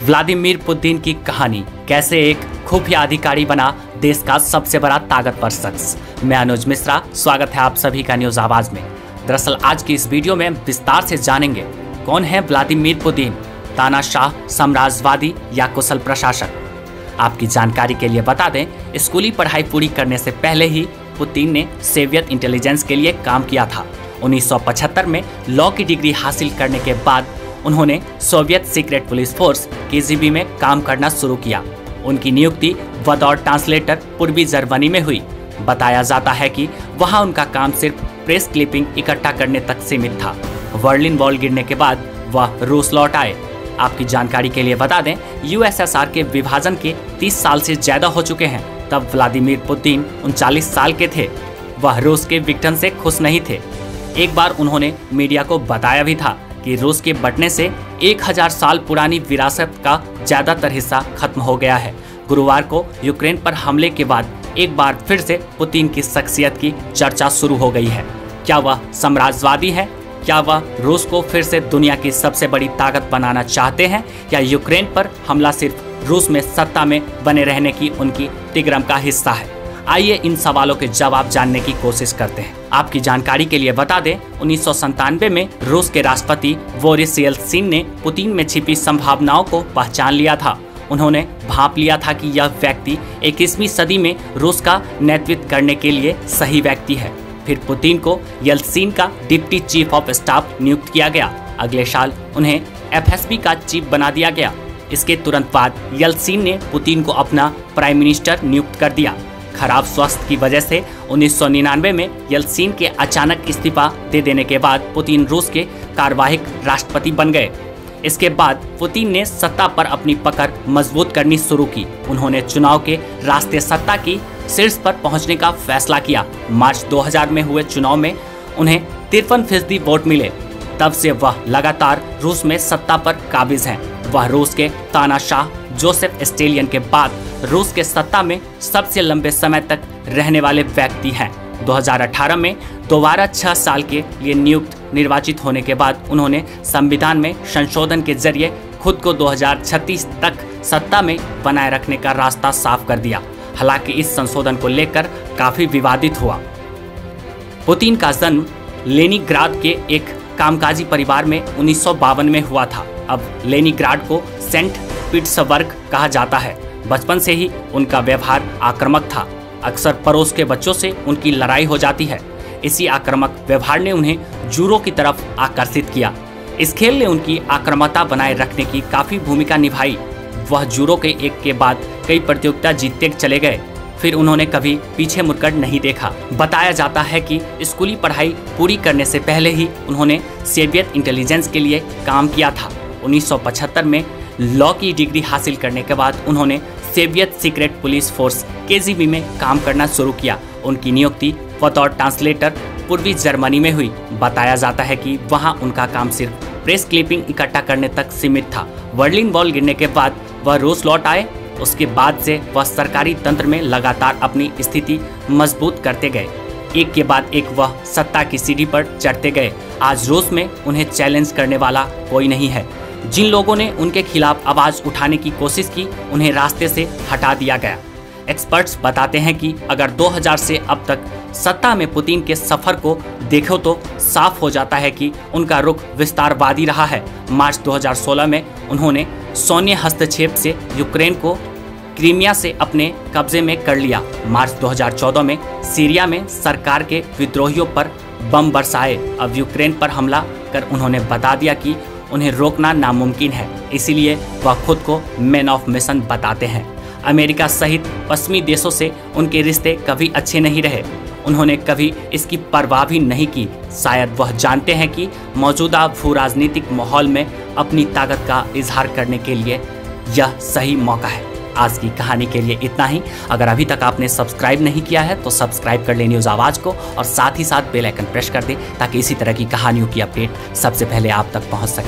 Vladimir Putin की कहानी, कैसे एक खुफिया अधिकारी बना देश का सबसे बड़ा ताकतवर शख्स। मैं अनुज मिश्रा, स्वागत है आप सभी का न्यूज आवाज में। दरअसल आज की इस वीडियो में विस्तार से जानेंगे कौन है व्लादिमीर पुतिन, तानाशाह, साम्राज्यवादी या कुशल प्रशासक। आपकी जानकारी के लिए बता दें, स्कूली पढ़ाई पूरी करने से पहले ही पुतिन ने सोवियत इंटेलिजेंस के लिए काम किया था। 1975 में लॉ की डिग्री हासिल करने के बाद उन्होंने Soviet secret police force KGB में काम करना शुरू किया। उनकी नियुक्ति बतौर ट्रांसलेटर पूर्वी जर्मनी में हुई। बताया जाता है कि वहां उनका काम सिर्फ प्रेस क्लिपिंग इकट्ठा करने तक सीमित था। बर्लिन वॉल गिरने के बाद वह रूस लौट आए। आपकी जानकारी के लिए बता दें, यूएसएसआर के विभाजन के 30 साल से ज्यादा हो चुके हैं। तब व्लादिमीर पुतिन 39 साल के थे। वह रूस के विघटन से खुश नहीं थे। एक बार उन्होंने मीडिया को बताया भी था कि रूस के बंटने से 1000 साल पुरानी विरासत का ज्यादातर हिस्सा खत्म हो गया है। गुरुवार को यूक्रेन पर हमले के बाद एक बार फिर से पुतिन की शख्सियत की चर्चा शुरू हो गई है। क्या वह साम्राज्यवादी है? क्या वह रूस को फिर से दुनिया की सबसे बड़ी ताकत बनाना चाहते हैं, या यूक्रेन पर हमला सिर्फ रूस में सत्ता में बने रहने की उनकी तिग्रम का हिस्सा है? आइए इन सवालों के जवाब जानने की कोशिश करते हैं। आपकी जानकारी के लिए बता दें, 1997 में रूस के राष्ट्रपति बोरिस येल्त्सिन ने पुतिन में छिपी संभावनाओं को पहचान लिया था। उन्होंने भांप लिया था कि यह व्यक्ति 21वीं सदी में रूस का नेतृत्व करने के लिए सही व्यक्ति है। फिर पुतिन को येल्त्सिन का डिप्टी चीफ ऑफ स्टाफ नियुक्त किया गया। अगले साल उन्हें एफएसबी का चीफ बना दिया गया। इसके तुरंत बाद येल्त्सिन ने पुतिन को अपना प्राइम मिनिस्टर नियुक्त कर दिया। खराब स्वास्थ्य की वजह से 1999 में येल्त्सिन के अचानक इस्तीफा दे देने के बाद पुतिन रूस के कार्यवाहक राष्ट्रपति बन गए। इसके बाद पुतिन ने सत्ता पर अपनी पकड़ मजबूत करनी शुरू की। उन्होंने चुनाव के रास्ते सत्ता की शीर्ष पर पहुंचने का फैसला किया। मार्च 2000 में हुए चुनाव में उन्हें 53% वोट मिले। तब से वह लगातार रूस में सत्ता पर काबिज हैं। वह रूस के तानाशाह जोसेफ स्टेलियन के बाद रूस के सत्ता में सबसे लंबे समय तक रहने वाले व्यक्ति हैं। 2018 में दोबारा 6 साल के लिए निर्वाचित होने के बाद उन्होंने संविधान में संशोधन के जरिए खुद को 2036 तक सत्ता में बनाए रखने का रास्ता साफ कर दिया। हालांकि इस संशोधन को लेकर काफी विवादित हुआ। पुतिन का जन्म लेनिनग्राद के एक कामकाजी परिवार में 1952 में हुआ था। अब लेनिनग्राड को सेंट पीटर्सबर्ग कहा जाता है। बचपन से ही उनका व्यवहार आक्रामक था। अक्सर पड़ोस के बच्चों से उनकी लड़ाई हो जाती है। इसी आक्रामक व्यवहार ने उन्हें जूडो की तरफ आकर्षित किया। इस खेल ने उनकी आक्रामकता बनाए रखने की काफी भूमिका निभाई। वह जूडो के एक के बाद कई प्रतियोगिता जीतते चले गए। फिर उन्होंने कभी पीछे मुड़कर नहीं देखा। बताया जाता है कि स्कूली पढ़ाई पूरी करने से पहले ही उन्होंने सोवियत इंटेलिजेंस के लिए काम किया था। 1975 में लॉ की डिग्री हासिल करने के बाद उन्होंने Soviet secret police force KGB में काम करना शुरू किया। उनकी नियुक्ति बतौर ट्रांसलेटर पूर्वी जर्मनी में हुई। बताया जाता है कि वहां उनका काम सिर्फ प्रेस क्लिपिंग इकट्ठा करने तक सीमित था। बर्लिन वॉल गिरने के बाद वह रूस लौट आए। उसके बाद से वह सरकारी तंत्र में लगातार अपनी स्थिति मजबूत करते गए। एक के बाद एक वह सत्ता की सीढ़ी पर चढ़ते गए। आज रूस में उन्हें चैलेंज करने वाला कोई नहीं है। जिन लोगों ने उनके खिलाफ आवाज उठाने की कोशिश की, उन्हें रास्ते से हटा दिया गया। एक्सपर्ट्स बताते हैं कि अगर 2000 से अब तक सत्ता में पुतिन के सफर को देखो तो साफ हो जाता है कि उनका रुख विस्तारवादी रहा है। मार्च 2016 में उन्होंने सैन्य हस्तक्षेप से यूक्रेन को क्रीमिया से अपने कब्जे में कर लिया। मार्च 2014 में सीरिया में सरकार के विद्रोहियों पर बम बरसाए। अब यूक्रेन पर हमला कर उन्होंने बता दिया कि उन्हें रोकना नामुमकिन है। इसीलिए वह खुद को मैन ऑफ मिशन बताते हैं। अमेरिका सहित पश्चिमी देशों से उनके रिश्ते कभी अच्छे नहीं रहे। उन्होंने कभी इसकी परवाह भी नहीं की। शायद वह जानते हैं कि मौजूदा भू राजनीतिक माहौल में अपनी ताकत का इजहार करने के लिए यह सही मौका है। आज की कहानी के लिए इतना ही। अगर अभी तक आपने सब्सक्राइब नहीं किया है तो सब्सक्राइब कर ले न्यूज़ आवाज़ को, और साथ ही साथ बेल आइकन प्रेस कर दे ताकि इसी तरह की कहानियों की अपडेट सबसे पहले आप तक पहुंच सके।